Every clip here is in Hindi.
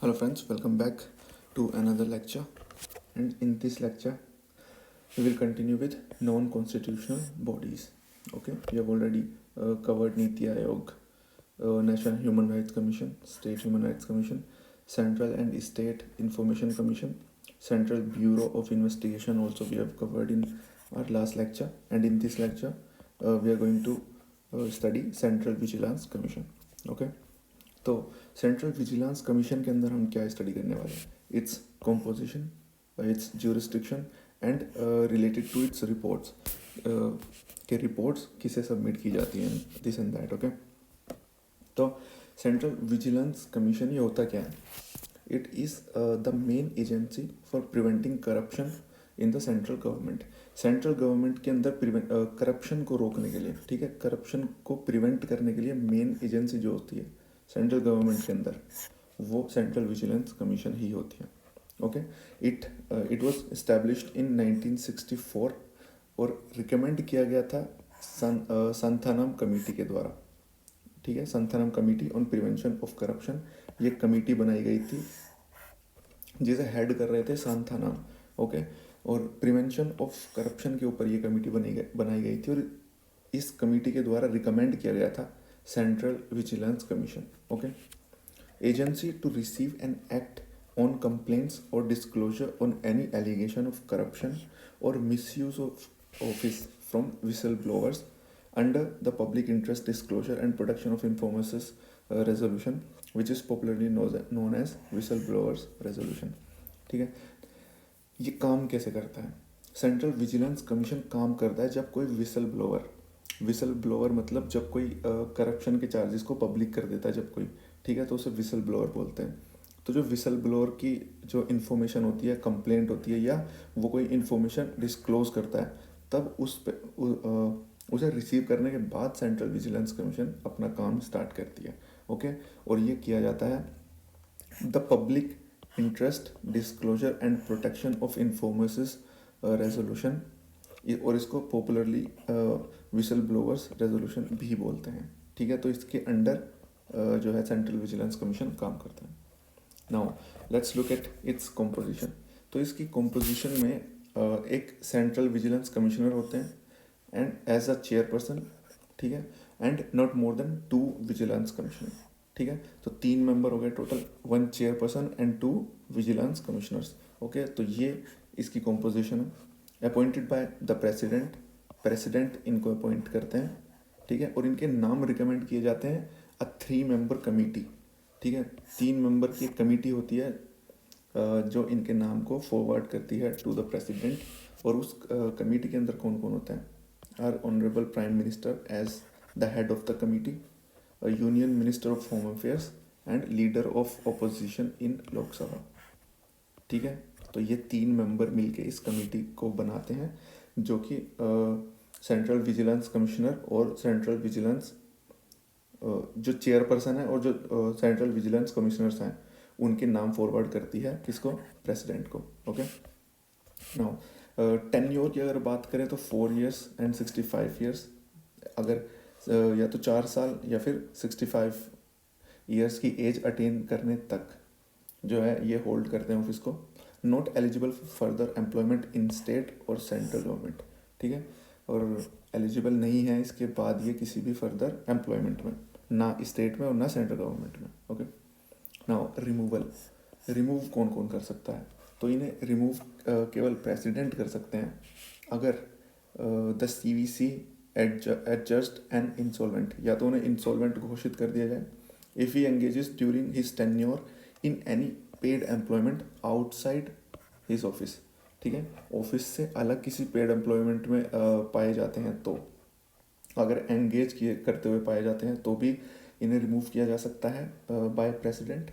Hello friends, welcome back to another lecture, and in this lecture we will continue with non-constitutional bodies. Okay, we have already covered Niti Aayog, National Human Rights Commission, State Human Rights Commission, Central and State Information Commission, Central Bureau of Investigation also we have covered in our last lecture, and in this lecture we are going to study Central Vigilance Commission. Okay, तो सेंट्रल विजिलेंस कमीशन के अंदर हम क्या स्टडी करने वाले हैं? Its composition, its jurisdiction and related to its reports, के रिपोर्ट्स किसे सबमिट की जाती हैं, दिस एंड दैट. ओके, तो सेंट्रल विजिलेंस कमीशन ये होता क्या है? It is the main agency for preventing corruption in the central government. Central government के अंदर करप्शन को रोकने के लिए, ठीक है, करप्शन को प्रिवेंट करने के लिए मेन एजेंसी जो होती है सेंट्रल गवर्नमेंट के अंदर, वो सेंट्रल विजिलेंस कमीशन ही होती है. Okay, it was established in 1964 और रिकमेंड किया गया था संथानम कमेटी के द्वारा. ठीक है, Santhanam committee on prevention of corruption, ये कमेटी बनाई गई थी जिसे हेड कर रहे थे सांथानाम. ओके, और प्रिवेंशन ऑफ करप्शन के ऊपर ये कमेटी बनाई गई थी और इस कमेटी के द्वारा रिकमेंड किया गया था central vigilance commission. Okay, agency to receive and act on complaints और disclosure on any allegation of corruption और misuse of office from whistle blowers under the public interest disclosure and protection of informations resolution which is popularly known as whistle blowers resolution. ठीक है, ये काम कैसे करता है? सेंट्रल विजिलेंस कमीशन काम करता है जब कोई विसल ब्लोअर मतलब जब कोई करप्शन के चार्जेस को पब्लिक कर देता है, जब कोई, ठीक है, तो उसे विसल ब्लोअर बोलते हैं. तो जो विसल ब्लोअर की जो इन्फॉर्मेशन होती है, कंप्लेंट होती है, या वो कोई इन्फॉर्मेशन डिस्क्लोज करता है, तब उसे रिसीव करने के बाद सेंट्रल विजिलेंस कमीशन अपना काम स्टार्ट करती है. ओके, और ये किया जाता है the public interest disclosure and protection of informations resolution, और इसको पॉपुलरली विसल ब्लोअर्स रेजोल्यूशन भी बोलते हैं. ठीक है, तो इसके अंडर जो है सेंट्रल विजिलेंस कमीशन काम करता है. Now let's look at its composition. तो इसकी कॉम्पोजिशन में एक सेंट्रल विजिलेंस कमिश्नर होते हैं एंड एज अ चेयरपर्सन, ठीक है, and not more than 2 vigilance commissioner. ठीक है, तो 3 मेंबर हो गए total, 1 chairperson and 2 vigilance commissioners. Okay, तो ये इसकी कॉम्पोजिशन है. अपॉइंटेड बाय द प्रेसिडेंट इनको अपॉइंट करते हैं. ठीक है, और इनके नाम रिकमेंड किए जाते हैं अ 3 मेंबर कमेटी. ठीक है, 3 मेंबर की एक कमेटी होती है जो इनके नाम को फॉरवर्ड करती है टू द प्रेसिडेंट. और उस कमेटी के अंदर कौन कौन होता है? Are honourable prime minister as the head of the committee, union minister of home affairs and leader of opposition in Lok Sabha. ठीक है, तो ये 3 मेंबर मिलके इस कमेटी को बनाते हैं, जो कि सेंट्रल विजिलेंस कमिश्नर और सेंट्रल विजिलेंस जो चेयरपर्सन है और जो सेंट्रल विजिलेंस कमिश्नर्स हैं उनके नाम फॉरवर्ड करती है किसको? प्रेसिडेंट को. ओके, नाउ टेन्योर की अगर बात करें तो 4 years एंड 65 years. अगर या तो 4 साल या फिर 65 years की एज अटेन करने तक जो है ये होल्ड करते हैं ऑफिस को. Not eligible for further employment in state और सेंट्रल गवर्नमेंट. ठीक है, और एलिजिबल नहीं है इसके बाद ये किसी भी फर्दर एम्प्लॉयमेंट में, ना स्टेट में और ना सेंट्रल गवर्नमेंट में. ओके, नाउ रिमूव कौन कौन कर सकता है? तो इन्हें रिमूव केवल प्रेसिडेंट कर सकते हैं अगर the CVC adjust and insolvent, या तो उन्हें इंसॉल्वेंट घोषित कर दिया जाए. If he engages during his tenure in any paid employment outside his office. ठीक है, ऑफिस से अलग किसी पेड एम्प्लॉयमेंट में पाए जाते हैं, तो अगर एंगेज किए करते हुए पाए जाते हैं तो भी इन्हें रिमूव किया जा सकता है by president.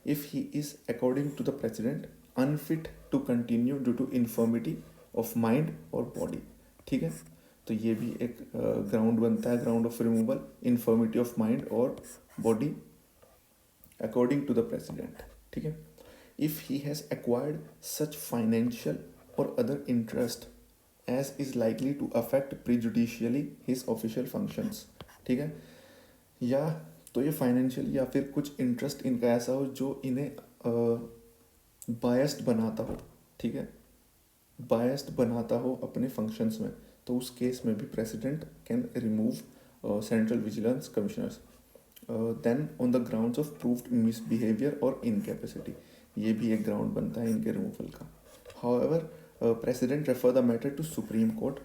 If he is according to the president unfit to continue due to infirmity of mind और बॉडी. ठीक है, तो ये भी एक ग्राउंड बनता है, ground of removal, infirmity of mind और body according to the president. ठीक है, if he has acquired such financial और other interest as is likely to affect prejudicially his official functions. ठीक है, या तो ये फाइनेंशियल या फिर कुछ इंटरेस्ट इनका ऐसा हो जो इन्हें बायस्ड बनाता हो, ठीक है, बायस्ड बनाता हो अपने फंक्शंस में, तो उस केस में भी president can remove central vigilance commissioners then on the grounds of proved misbehaviour और इनकैपेसिटी। ये भी एक ग्राउंड बनता है इनके रिमूवल का। However president refer the matter to supreme court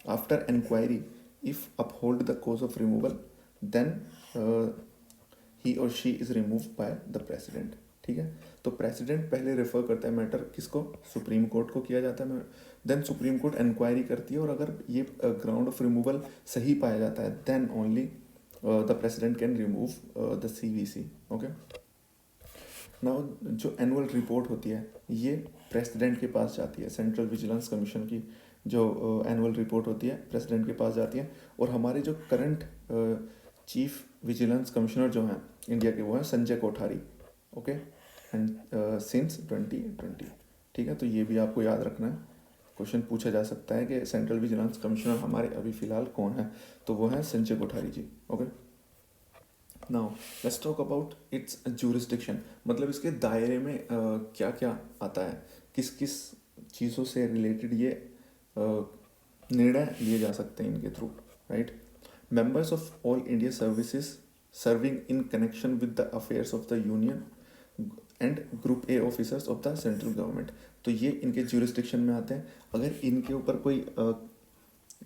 after inquiry, if uphold the cause of removal then he और she is remove by the president, ठीक है। तो प्रेसिडेंट पहले रेफर करता है मैटर किसको, सुप्रीम कोर्ट को किया जाता है, देन सुप्रीम कोर्ट इंक्वायरी करती है, और अगर ये ग्राउंड ऑफ रिमूवल सही पाया जाता है then only the president can remove the CVC. Okay, now जो एनुअल रिपोर्ट होती है ये प्रेसिडेंट के पास जाती है, सेंट्रल विजिलेंस कमीशन की जो एनुअल रिपोर्ट होती है प्रेसिडेंट के पास जाती है, और हमारे जो करंट चीफ विजिलेंस कमिश्नर जो हैं इंडिया के वो हैं Sanjay Kothari. Okay, and since 2020, ठीक है। तो ये भी आपको याद रखना है, क्वेश्चन पूछा जा सकता है कि सेंट्रल विजिलेंस कमिश्नर हमारे अभी फ़िलहाल कौन है, तो वो हैं Sanjay Kothari ji. Okay, now let's talk about its jurisdiction, मतलब इसके दायरे में क्या क्या आता है, किस किस चीज़ों से रिलेटेड ये निर्णय लिए जा सकते हैं इनके through, right. Members of all India services serving in connection with the affairs of the union and group A officers of the central government, तो ये इनके ज्यूरिसडिक्शन में आते हैं। अगर इनके ऊपर कोई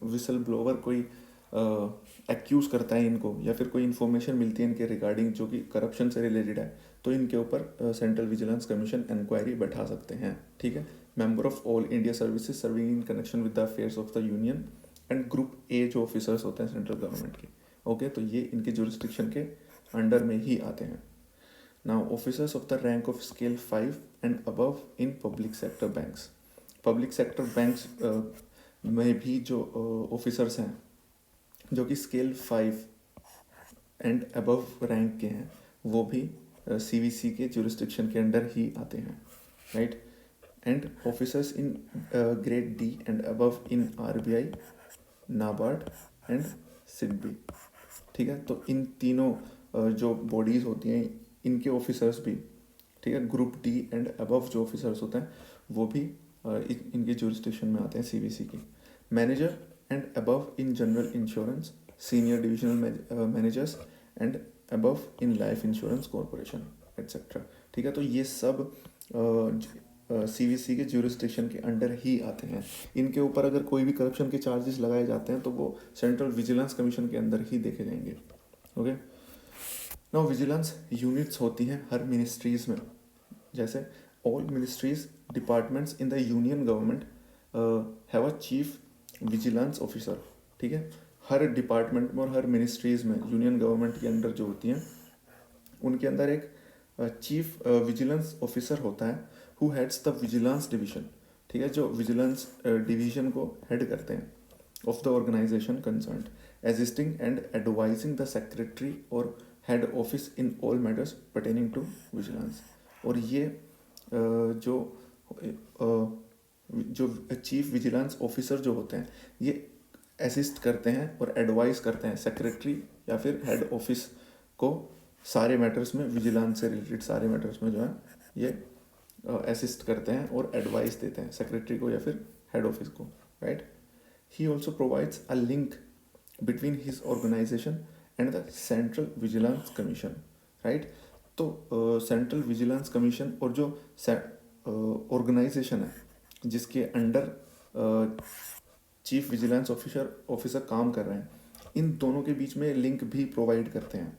विसल ब्लोवर कोई एक्यूज़ करता है इनको, या फिर कोई इन्फॉर्मेशन मिलती है इनके रिगार्डिंग जो कि करप्शन से रिलेटेड है, तो इनके ऊपर सेंट्रल विजिलेंस कमीशन इंक्वायरी बैठा सकते हैं, ठीक है। Member of all India services serving in connection with the affairs of the union and group A जो ऑफिसर्स होते हैं सेंट्रल गवर्नमेंट के, ओके, तो ये इनके ज्यूरिसडिक्शन के अंडर में ही आते हैं। Now, officers of the rank of scale 5 and above in public sector banks. Public sector banks में भी जो ऑफिसर्स हैं जो कि स्केल 5 एंड अबव रैंक के हैं, वो भी सीवीसी के ज्यूरिसडिक्शन के अंडर ही आते हैं, right. And officers in grade D and above in RBI, NABARD and SIDBI, ठीक है। तो इन तीनों जो बॉडीज़ होती हैं इनके ऑफिसर्स भी, ठीक है, ग्रुप डी एंड अबव जो ऑफिसर्स होते हैं वो भी इनके ज्यूरिसडिक्शन में आते हैं सीवीसी की। Manager and above in general insurance, senior divisional managers and above in life insurance corporation etcetera, ठीक है। तो ये सब सीवीसी के ज्यूरिसडिक्शन के अंडर ही आते हैं। इनके ऊपर अगर कोई भी करप्शन के चार्जेस लगाए जाते हैं तो वो सेंट्रल विजिलेंस कमीशन के अंदर ही देखे जाएंगे। ओके, नाउ विजिलेंस यूनिट्स होती हैं हर मिनिस्ट्रीज़ में, जैसे all ministries departments in the union government have a chief vigilance officer, ठीक है। हर डिपार्टमेंट में और हर मिनिस्ट्रीज़ में यूनियन गवर्नमेंट के अंदर जो होती हैं उनके अंदर एक चीफ विजिलेंस ऑफिसर होता है who heads the vigilance division, ठीक है, जो विजिलेंस डिवीजन को हेड करते हैं of the organisation concerned, assisting and advising the secretary और head office in all matters pertaining to vigilance. और ये जो चीफ विजिलेंस ऑफिसर जो होते हैं ये असिस्ट करते हैं और एडवाइस करते हैं सेक्रेटरी या फिर हेड ऑफिस को सारे मैटर्स में, विजिलेंस से रिलेटेड सारे मैटर्स में जो है ये असिस्ट करते हैं और एडवाइस देते हैं सेक्रेटरी को या फिर हेड ऑफिस को, right. He also provides a link between his organisation and the central vigilance commission, right. तो सेंट्रल विजिलेंस कमीशन और जो ऑर्गेनाइजेशन है जिसके अंडर चीफ विजिलेंस ऑफिसर काम कर रहे हैं, इन दोनों के बीच में लिंक भी प्रोवाइड करते हैं,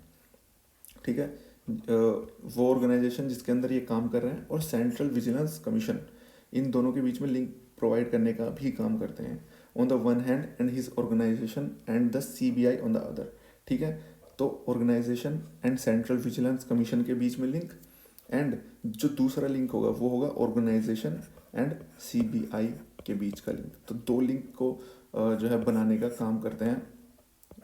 ठीक है। वो ऑर्गेनाइजेशन जिसके अंदर ये काम कर रहे हैं और सेंट्रल विजिलेंस कमीशन, इन दोनों के बीच में लिंक प्रोवाइड करने का भी काम करते हैं। On the one hand and his organisation and the CBI on the other, ठीक है। तो organisation and central vigilance commission के बीच में लिंक, एंड जो दूसरा लिंक होगा वो होगा ऑर्गेनाइजेशन एंड सीबीआई के बीच का लिंक। तो दो लिंक को जो है बनाने का काम करते हैं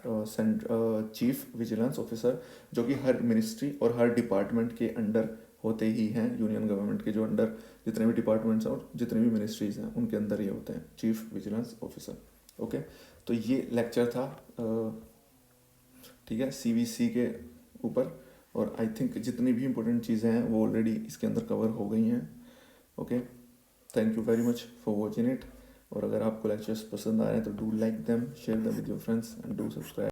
चीफ विजिलेंस ऑफिसर, जो कि हर मिनिस्ट्री और हर डिपार्टमेंट के अंडर होते ही हैं। यूनियन गवर्नमेंट के जो अंडर जितने भी डिपार्टमेंट्स हैं और जितने भी मिनिस्ट्रीज हैं उनके अंदर ये होते हैं चीफ विजिलेंस ऑफिसर। ओके, तो ये लेक्चर था, ठीक है, सीवीसी के ऊपर। और आई थिंक जितनी भी इंपॉर्टेंट चीज़ें हैं वो ऑलरेडी इसके अंदर कवर हो गई हैं. Okay, thank you very much for watching it. और अगर आपको लेक्चर्स पसंद आ रहे हैं तो do like them, share them with your friends and do subscribe.